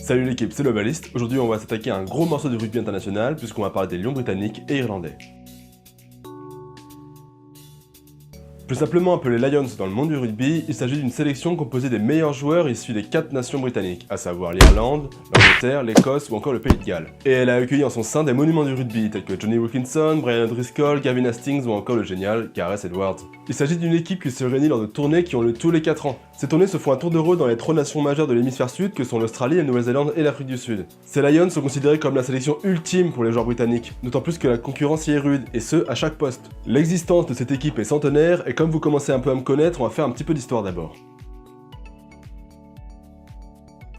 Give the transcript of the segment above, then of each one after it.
Salut l'équipe, c'est le Baliste. Aujourd'hui on va s'attaquer à un gros morceau du rugby international puisqu'on va parler des Lions britanniques et irlandais. Plus simplement appelés Lions dans le monde du rugby, il s'agit d'une sélection composée des meilleurs joueurs issus des 4 nations britanniques, à savoir l'Irlande, l'Angleterre, l'Écosse ou encore le Pays de Galles. Et elle a accueilli en son sein des monuments du rugby tels que Johnny Wilkinson, Brian O'Driscoll, Gavin Hastings ou encore le génial Gareth Edwards. Il s'agit d'une équipe qui se réunit lors de tournées qui ont lieu tous les 4 ans. Ces tournées se font un tour de rôle dans les 3 nations majeures de l'hémisphère sud que sont l'Australie, la Nouvelle-Zélande et l'Afrique du Sud. Ces Lions sont considérés comme la sélection ultime pour les joueurs britanniques, d'autant plus que la concurrence y est rude, et ce, à chaque poste. L'existence de cette équipe est centenaire, et comme vous commencez un peu à me connaître, on va faire un petit peu d'histoire d'abord.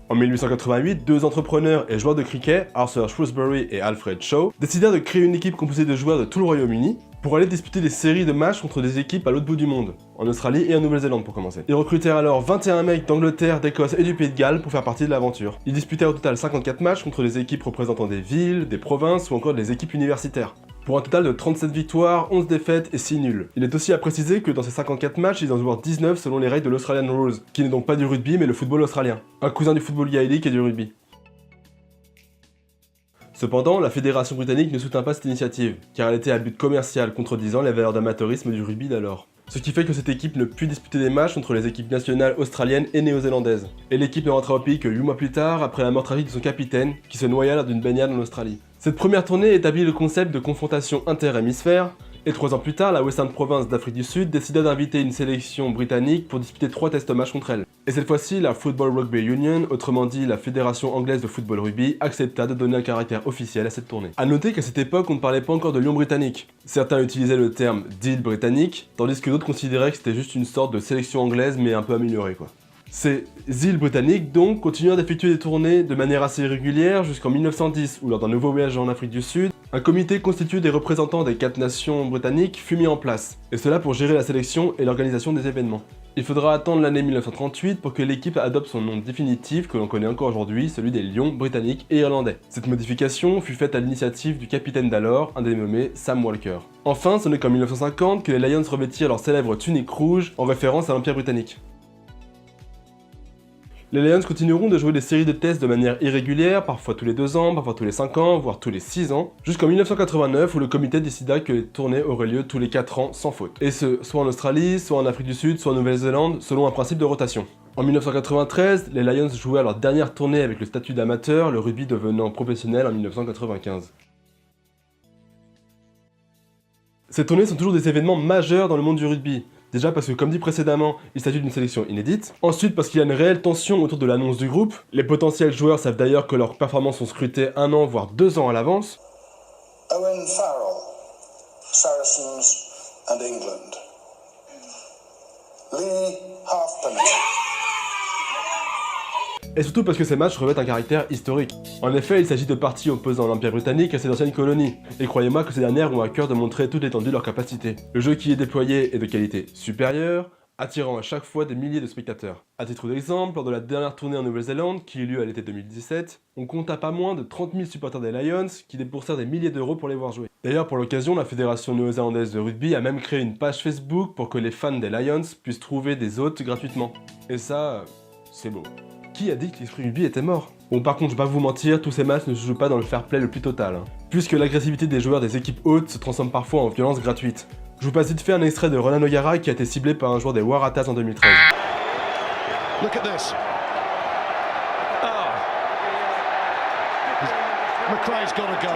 En 1888, deux entrepreneurs et joueurs de cricket, Arthur Shrewsbury et Alfred Shaw, décidèrent de créer une équipe composée de joueurs de tout le Royaume-Uni pour aller disputer des séries de matchs contre des équipes à l'autre bout du monde, en Australie et en Nouvelle-Zélande pour commencer. Ils recrutèrent alors 21 mecs d'Angleterre, d'Écosse et du Pays de Galles pour faire partie de l'aventure. Ils disputèrent au total 54 matchs contre des équipes représentant des villes, des provinces ou encore des équipes universitaires, pour un total de 37 victoires, 11 défaites et 6 nuls. Il est aussi à préciser que dans ces 54 matchs, ils en jouèrent 19 selon les règles de l'Australian Rules, qui n'est donc pas du rugby mais le football australien, un cousin du football gaélique et du rugby. Cependant, la fédération britannique ne soutint pas cette initiative, car elle était à but commercial, contredisant les valeurs d'amateurisme du rugby d'alors. Ce qui fait que cette équipe ne put disputer des matchs contre les équipes nationales australiennes et néo-zélandaises. Et l'équipe ne rentra au pays que 8 mois plus tard, après la mort tragique de son capitaine, qui se noya lors d'une baignade en Australie. Cette première tournée établit le concept de confrontation inter-hémisphère, et 3 ans plus tard, la Western Province d'Afrique du Sud décida d'inviter une sélection britannique pour disputer 3 test matchs contre elle. Et cette fois-ci, la Football Rugby Union, autrement dit la Fédération Anglaise de Football Rugby, accepta de donner un caractère officiel à cette tournée. A noter qu'à cette époque, on ne parlait pas encore de Lions britanniques. Certains utilisaient le terme deal britannique, tandis que d'autres considéraient que c'était juste une sorte de sélection anglaise mais un peu améliorée quoi. Ces îles britanniques donc continuèrent d'effectuer des tournées de manière assez régulière jusqu'en 1910 où lors d'un nouveau voyage en Afrique du Sud, un comité constitué des représentants des 4 nations britanniques fut mis en place, et cela pour gérer la sélection et l'organisation des événements. Il faudra attendre l'année 1938 pour que l'équipe adopte son nom définitif que l'on connaît encore aujourd'hui, celui des Lions britanniques et irlandais. Cette modification fut faite à l'initiative du capitaine d'alors, un dénommé Sam Walker. Enfin, ce n'est qu'en 1950 que les Lions revêtirent leur célèbre tunique rouge en référence à l'Empire britannique. Les Lions continueront de jouer des séries de tests de manière irrégulière, parfois tous les 2 ans, parfois tous les 5 ans, voire tous les 6 ans, jusqu'en 1989 où le comité décida que les tournées auraient lieu tous les 4 ans sans faute. Et ce, soit en Australie, soit en Afrique du Sud, soit en Nouvelle-Zélande, selon un principe de rotation. En 1993, les Lions jouaient leur dernière tournée avec le statut d'amateur, le rugby devenant professionnel en 1995. Ces tournées sont toujours des événements majeurs dans le monde du rugby. Déjà parce que comme dit précédemment, il s'agit d'une sélection inédite. Ensuite parce qu'il y a une réelle tension autour de l'annonce du groupe. Les potentiels joueurs savent d'ailleurs que leurs performances sont scrutées 1 an voire 2 ans à l'avance. Owen Farrell, Saracens and England. Lee Halfpenny. Et surtout parce que ces matchs revêtent un caractère historique. En effet, il s'agit de parties opposant l'Empire britannique à ses anciennes colonies, et croyez-moi que ces dernières ont à cœur de montrer toute l'étendue de leurs capacités. Le jeu qui est déployé est de qualité supérieure, attirant à chaque fois des milliers de spectateurs. A titre d'exemple, lors de la dernière tournée en Nouvelle-Zélande, qui eut lieu à l'été 2017, on compta pas moins de 30 000 supporters des Lions qui déboursèrent des milliers d'euros pour les voir jouer. D'ailleurs, pour l'occasion, la Fédération néo-zélandaise de rugby a même créé une page Facebook pour que les fans des Lions puissent trouver des hôtes gratuitement. Et ça, c'est beau. Qui a dit que l'esprit rugby était mort? Bon, par contre, je vais pas vous mentir, tous ces matchs ne se jouent pas dans le fair play le plus total, puisque l'agressivité des joueurs des équipes hautes se transforme parfois en violence gratuite. Je vous passe vite fait un extrait de Ronan O'Gara qui a été ciblé par un joueur des Waratahs en 2013. Look at this. Oh. McRae's got to go.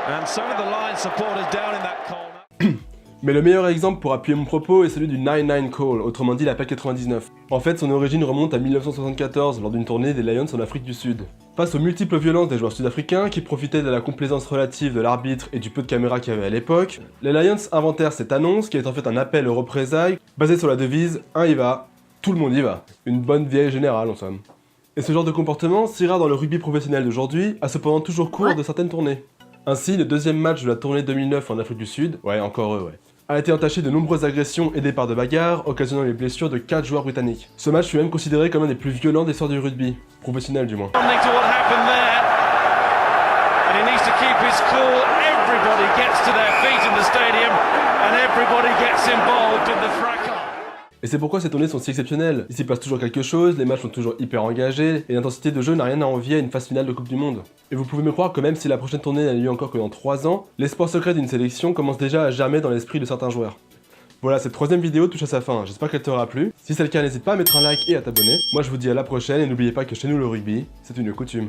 And some of the line supporters down in that corner. Mais le meilleur exemple pour appuyer mon propos est celui du 9-9 Call, autrement dit la PAC 99. En fait, son origine remonte à 1974 lors d'une tournée des Lions en Afrique du Sud. Face aux multiples violences des joueurs sud-africains qui profitaient de la complaisance relative de l'arbitre et du peu de caméras qu'il y avait à l'époque, les Lions inventèrent cette annonce qui est en fait un appel aux représailles basé sur la devise « Un y va, tout le monde y va ». Une bonne vieille générale en somme. Et ce genre de comportement, si rare dans le rugby professionnel d'aujourd'hui, a cependant toujours cours de certaines tournées. Ainsi, le deuxième match de la tournée 2009 en Afrique du Sud, ouais encore eux ouais, a été entaché de nombreuses agressions et départs de bagarres, occasionnant les blessures de 4 joueurs britanniques. Ce match fut même considéré comme l'un des plus violents de l'histoire du rugby, professionnel du moins. Et c'est pourquoi ces tournées sont si exceptionnelles. Il s'y passe toujours quelque chose, les matchs sont toujours hyper engagés, et l'intensité de jeu n'a rien à envier à une phase finale de Coupe du Monde. Et vous pouvez me croire que même si la prochaine tournée n'a lieu encore que dans 3 ans, l'espoir secret d'une sélection commence déjà à germer dans l'esprit de certains joueurs. Voilà, cette 3ème vidéo touche à sa fin, j'espère qu'elle t'aura plu. Si c'est le cas, n'hésite pas à mettre un like et à t'abonner. Moi je vous dis à la prochaine, et n'oubliez pas que chez nous le rugby, c'est une coutume.